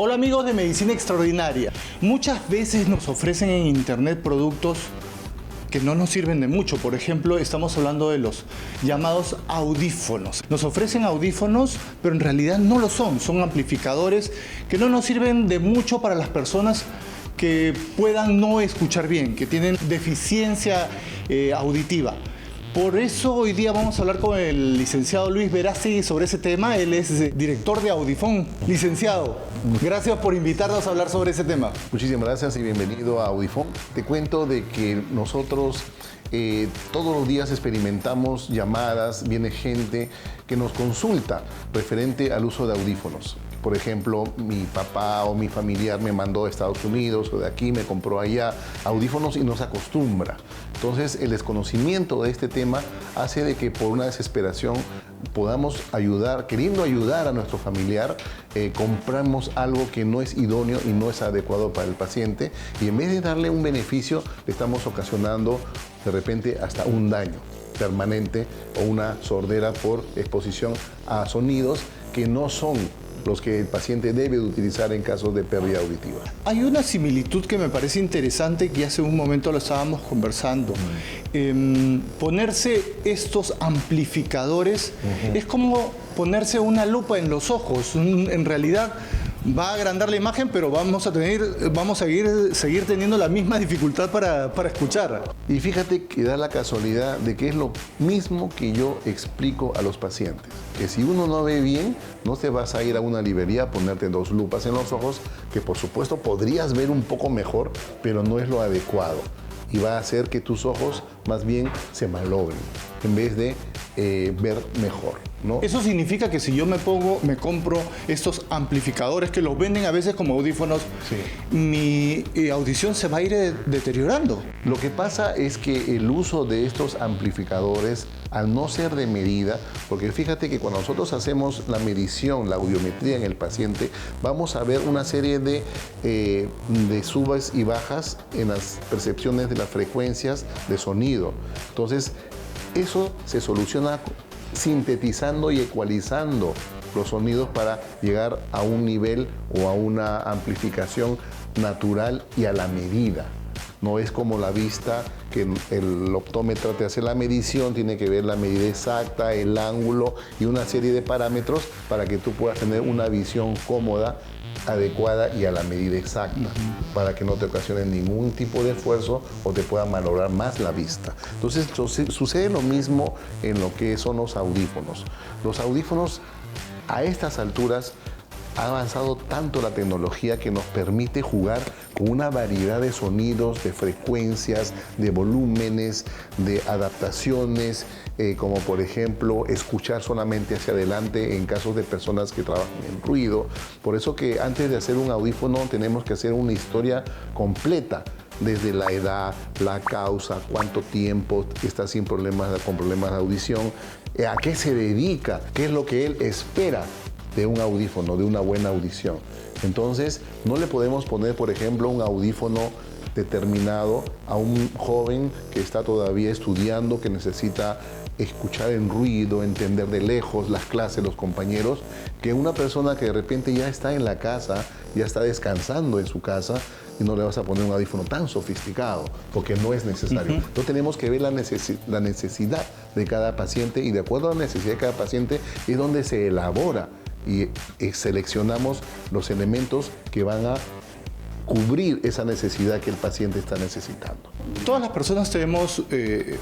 Hola amigos de Medicina Extraordinaria. Muchas veces nos ofrecen en internet productos que no nos sirven de mucho. Por ejemplo, estamos hablando de los llamados audífonos. Nos ofrecen audífonos, pero en realidad no lo son. Son amplificadores que no nos sirven de mucho para las personas que puedan no escuchar bien, que tienen deficiencia auditiva. Por eso hoy día vamos a hablar con el licenciado Luis Verástegui sobre ese tema. Él es director de Audifón. Licenciado, gracias por invitarnos a hablar sobre ese tema. Muchísimas gracias y bienvenido a Audifón. Te cuento de que nosotros todos los días experimentamos llamadas, viene gente que nos consulta referente al uso de audífonos. Por ejemplo, mi papá o mi familiar me mandó a Estados Unidos o de aquí, me compró allá audífonos y no se acostumbra. Entonces, el desconocimiento de este tema hace de que por una desesperación podamos ayudar, queriendo ayudar a nuestro familiar, compramos algo que no es idóneo y no es adecuado para el paciente y en vez de darle un beneficio, le estamos ocasionando de repente hasta un daño permanente o una sordera por exposición a sonidos que no son los que el paciente debe utilizar en casos de pérdida auditiva. Hay una similitud que me parece interesante que hace un momento lo estábamos conversando. Ponerse estos amplificadores es como ponerse una lupa en los ojos. En realidad va a agrandar la imagen, pero vamos a seguir teniendo la misma dificultad para escuchar. Y fíjate que da la casualidad de que es lo mismo que yo explico a los pacientes. Que si uno no ve bien, no te vas a ir a una librería a ponerte 2 lupas en los ojos, que por supuesto podrías ver un poco mejor, pero no es lo adecuado. Y va a hacer que tus ojos más bien se malogren, en vez de ver mejor, ¿no? Eso significa que si yo me compro estos amplificadores que los venden a veces como audífonos, sí, mi audición se va a ir deteriorando. Lo que pasa es que el uso de estos amplificadores, al no ser de medida, porque fíjate que cuando nosotros hacemos la medición, la audiometría en el paciente, vamos a ver una serie de subas y bajas en las percepciones de las frecuencias de sonido. Entonces, eso se soluciona sintetizando y ecualizando los sonidos para llegar a un nivel o a una amplificación natural y a la medida. No es como la vista, que el optómetra te hace la medición, tiene que ver la medida exacta, el ángulo y una serie de parámetros para que tú puedas tener una visión cómoda, adecuada y a la medida exacta, para que no te ocasione ningún tipo de esfuerzo o te pueda malograr más la vista. Entonces sucede lo mismo en lo que son los audífonos. Los audífonos a estas alturas ha avanzado tanto la tecnología que nos permite jugar con una variedad de sonidos, de frecuencias, de volúmenes, de adaptaciones, como por ejemplo escuchar solamente hacia adelante en casos de personas que trabajan en ruido. Por eso que antes de hacer un audífono tenemos que hacer una historia completa, desde la edad, la causa, cuánto tiempo está con problemas de audición, a qué se dedica, qué es lo que él espera de un audífono, de una buena audición. Entonces, no le podemos poner, por ejemplo, un audífono determinado a un joven que está todavía estudiando, que necesita escuchar en ruido, entender de lejos las clases, los compañeros, que una persona que de repente ya está en la casa, ya está descansando en su casa, y no le vas a poner un audífono tan sofisticado, porque no es necesario. Entonces tenemos que ver la necesidad de cada paciente y de acuerdo a la necesidad de cada paciente es donde se elabora y seleccionamos los elementos que van a cubrir esa necesidad que el paciente está necesitando. Todas las personas tenemos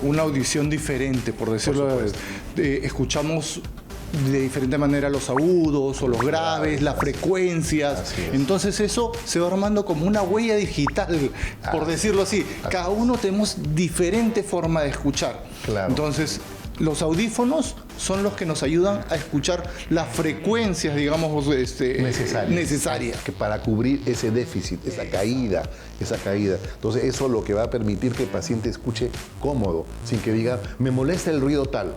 una audición diferente, por decirlo. Escuchamos de diferente manera los agudos o los graves, las frecuencias. Entonces eso se va armando como una huella digital, por decirlo así. Cada uno tenemos diferente forma de escuchar. Claro. Entonces, los audífonos son los que nos ayudan a escuchar las frecuencias, digamos, necesarias. Que para cubrir ese déficit, esa caída. Entonces eso es lo que va a permitir que el paciente escuche cómodo, sin que diga, me molesta el ruido tal,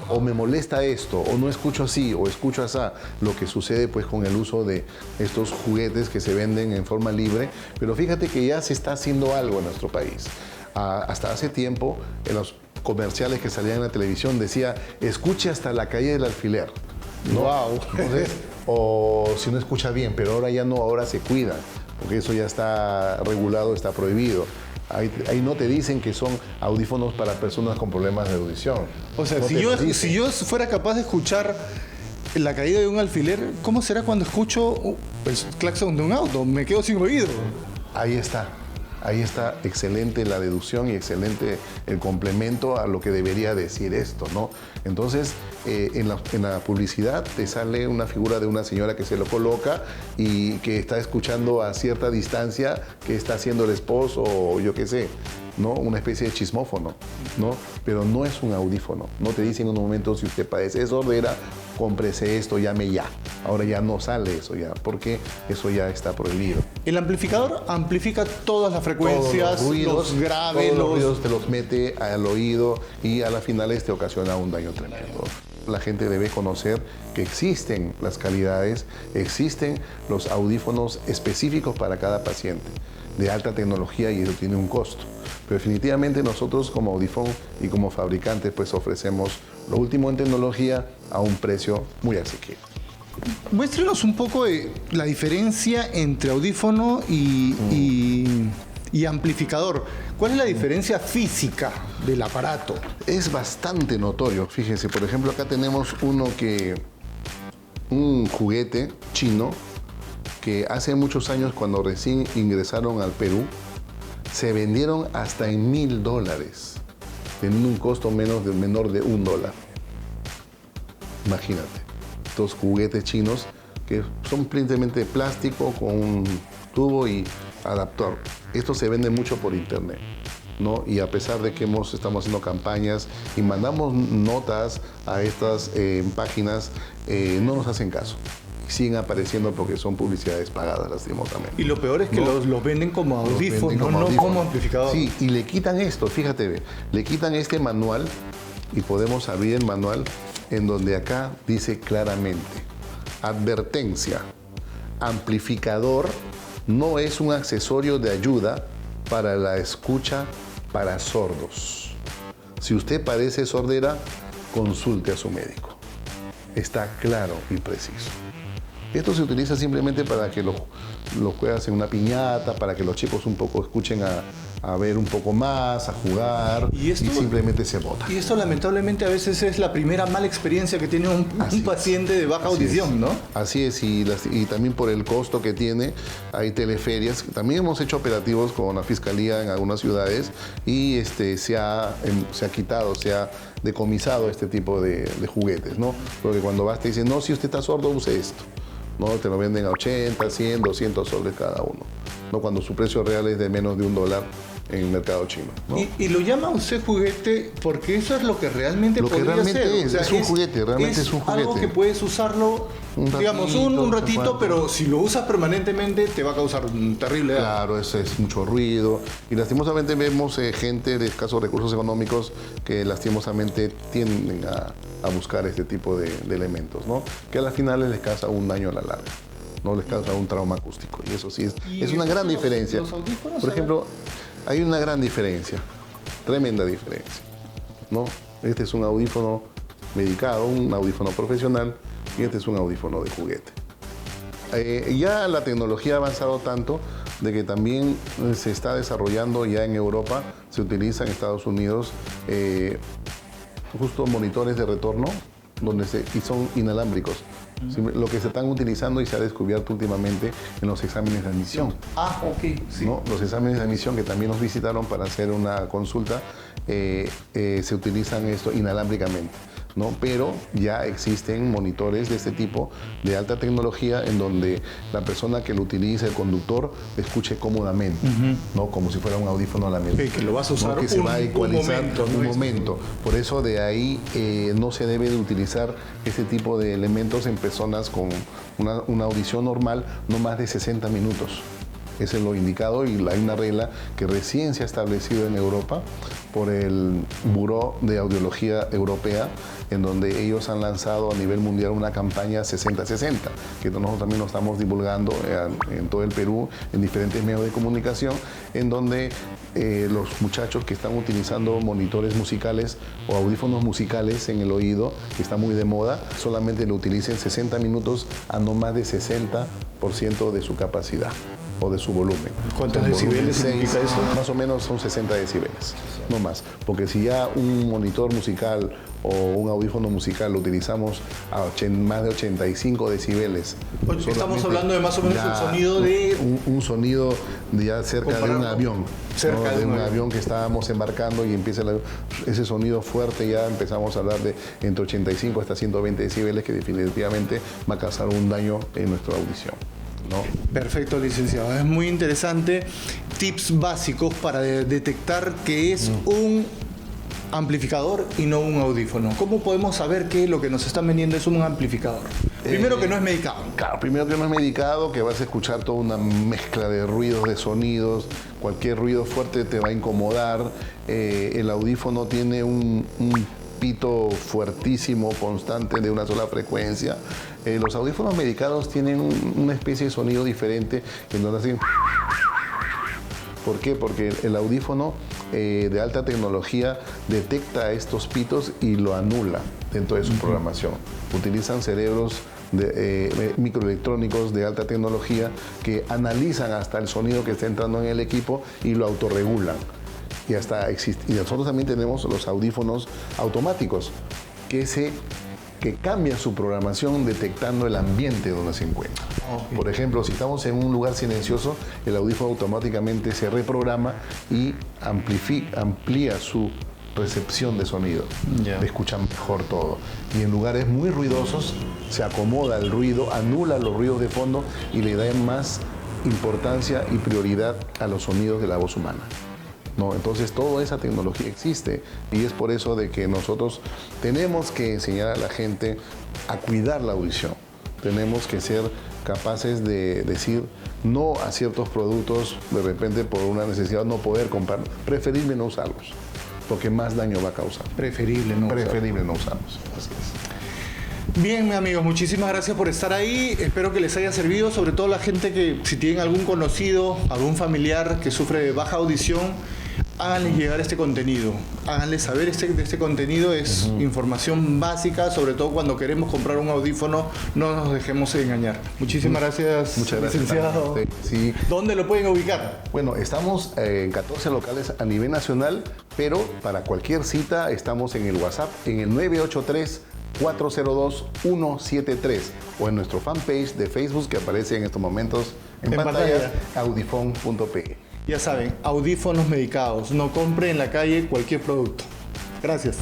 o me molesta esto, o no escucho así, o escucho así. Lo que sucede pues con el uso de estos juguetes que se venden en forma libre. Pero fíjate que ya se está haciendo algo en nuestro país. Hasta hace tiempo, en los comerciales que salían en la televisión decía, escuche hasta la calle del alfiler, ¿no? Wow. Entonces, o si no escucha bien, pero ahora ya no, ahora se cuida, porque eso ya está regulado, está prohibido. Ahí no te dicen que son audífonos para personas con problemas de audición. O sea, No si te lo yo, dicen. si yo fuera capaz de escuchar la caída de un alfiler, ¿cómo será cuando escucho el claxon de un auto? Me quedo sin oído. Ahí está. Ahí está excelente la deducción y excelente el complemento a lo que debería decir esto, ¿no? Entonces, en la publicidad te sale una figura de una señora que se lo coloca y que está escuchando a cierta distancia qué está haciendo el esposo o yo qué sé, ¿no? Una especie de chismófono, ¿no? Pero no es un audífono. No te dicen en un momento, si usted padece de sordera, cómprese esto, llame ya. Ahora ya no sale eso ya, porque eso ya está prohibido. El amplificador amplifica todas las frecuencias, Todos los ruidos, los graves, todos los ruidos te los mete al oído y a la finales te ocasiona un daño tremendo. La gente debe conocer que existen las calidades, existen los audífonos específicos para cada paciente, de alta tecnología, y eso tiene un costo. Pero definitivamente nosotros como Audifón y como fabricantes pues ofrecemos lo último en tecnología a un precio muy asequible. Muéstrenos un poco de la diferencia entre audífono y amplificador. ¿Cuál es la diferencia física del aparato? Es bastante notorio. Fíjense, por ejemplo, acá tenemos un juguete chino que hace muchos años, cuando recién ingresaron al Perú, se vendieron hasta en $1000, teniendo un costo menor de $1. Imagínate, estos juguetes chinos que son simplemente de plástico con un tubo y adaptador. Esto se vende mucho por internet, ¿no? Y a pesar de que estamos haciendo campañas y mandamos notas a estas páginas, no nos hacen caso. Siguen apareciendo porque son publicidades pagadas, lastimosamente. Y lo peor es que ¿no? los venden como audífono, no audífono. como amplificador. Sí, y le quitan esto, fíjate, ve, le quitan este manual y podemos abrir el manual en donde acá dice claramente, advertencia, amplificador no es un accesorio de ayuda para la escucha para sordos. Si usted padece sordera, consulte a su médico. Está claro y preciso. Esto se utiliza simplemente para que lo juegas en una piñata, para que los chicos un poco escuchen a ver un poco más, a jugar, y simplemente se bota. Y esto lamentablemente a veces es la primera mala experiencia que tiene un paciente de baja audición, ¿no? Así es, y también por el costo que tiene, hay teleferias. También hemos hecho operativos con la Fiscalía en algunas ciudades y se ha quitado, se ha decomisado este tipo de juguetes, ¿no? Porque cuando vas te dicen, no, si usted está sordo, use esto. ¿No? Te lo venden a 80, 100, 200 soles cada uno, ¿no? Cuando su precio real es de menos de $1 en el mercado chino, ¿no? Y lo llama usted juguete porque eso es lo que realmente podría ser. Es, o sea, es un juguete, realmente es un juguete. Algo que puedes usarlo, digamos, un ratito, pero si lo usas permanentemente te va a causar un terrible daño. Claro, es mucho ruido. Y lastimosamente vemos gente de escasos recursos económicos que lastimosamente tienden a buscar este tipo de elementos, ¿no? Que a las finales les causa un daño a la larga, no les causa un trauma acústico. Y eso sí es una gran diferencia. Por ejemplo, hay una gran diferencia, tremenda diferencia, ¿no? Este es un audífono medicado, un audífono profesional, y este es un audífono de juguete. Ya la tecnología ha avanzado tanto de que también se está desarrollando ya en Europa, se utiliza en Estados Unidos justo monitores de retorno y son inalámbricos. Lo que se están utilizando y se ha descubierto últimamente en los exámenes de admisión. Ah, ok. Sí. ¿No? Los exámenes de admisión que también nos visitaron para hacer una consulta, se utilizan esto inalámbricamente, ¿no? Pero ya existen monitores de este tipo de alta tecnología en donde la persona que lo utiliza, el conductor, escuche cómodamente, ¿no? Como si fuera un audífono a la mente. Que lo vas a usar ¿no? Que se va a ecualizar un momento. Por eso de ahí no se debe de utilizar este tipo de elementos en personas con una audición normal, no más de 60 minutos. es lo indicado, y hay una regla que recién se ha establecido en Europa por el Buró de Audiología Europea, en donde ellos han lanzado a nivel mundial una campaña 60-60, que nosotros también lo estamos divulgando en todo el Perú, en diferentes medios de comunicación, en donde los muchachos que están utilizando monitores musicales o audífonos musicales en el oído, que está muy de moda, solamente lo utilicen 60 minutos a no más de 60% de su capacidad o de su volumen. ¿Cuántos decibeles significa eso? Más o menos son 60 decibeles, no más. Porque si ya un monitor musical o un audífono musical lo utilizamos a más de 85 decibeles. Estamos hablando de más o menos el sonido de... Un sonido de ya cerca de un avión. Cerca de un avión que estábamos embarcando y empieza ese sonido fuerte, ya empezamos a hablar de entre 85 hasta 120 decibeles, que definitivamente va a causar un daño en nuestra audición, ¿no? Perfecto, licenciado. Es muy interesante. Tips básicos para detectar que es un amplificador y no un audífono. ¿Cómo podemos saber que lo que nos están vendiendo es un amplificador? Primero, que no es medicado. Claro, primero que no es medicado, que vas a escuchar toda una mezcla de ruidos, de sonidos. Cualquier ruido fuerte te va a incomodar. El audífono tiene un pito fuertísimo, constante, de una sola frecuencia. Los audífonos medicados tienen una especie de sonido diferente, en donde hacen... ¿Por qué? Porque el audífono de alta tecnología detecta estos pitos y lo anula dentro de su programación. Utilizan cerebros microelectrónicos de alta tecnología que analizan hasta el sonido que está entrando en el equipo y lo autorregulan. Y nosotros también tenemos los audífonos automáticos que cambian su programación detectando el ambiente donde se encuentra. Okay. Por ejemplo, si estamos en un lugar silencioso, el audífono automáticamente se reprograma y amplía su recepción de sonido. Escuchan mejor todo. Y en lugares muy ruidosos se acomoda el ruido, anula los ruidos de fondo y le da más importancia y prioridad a los sonidos de la voz humana. ¿No? Entonces toda esa tecnología existe, y es por eso de que nosotros tenemos que enseñar a la gente a cuidar la audición. Tenemos que ser capaces de decir no a ciertos productos de repente por una necesidad, no poder comprar, preferible no usarlos, porque más daño va a causar. Preferible no usarlos. Así es. Bien, amigos, muchísimas gracias por estar ahí. Espero que les haya servido, sobre todo la gente que, si tienen algún conocido, algún familiar que sufre de baja audición, háganles llegar este contenido. Háganles saber este contenido. Es información básica, sobre todo cuando queremos comprar un audífono. No nos dejemos engañar. Muchísimas gracias, licenciado. Sí. ¿Dónde lo pueden ubicar? Bueno, estamos en 14 locales a nivel nacional, pero para cualquier cita estamos en el WhatsApp en el 983-402-173 o en nuestro fanpage de Facebook que aparece en estos momentos en pantalla, audifon.pe. Ya saben, audífonos medicados. No compre en la calle cualquier producto. Gracias.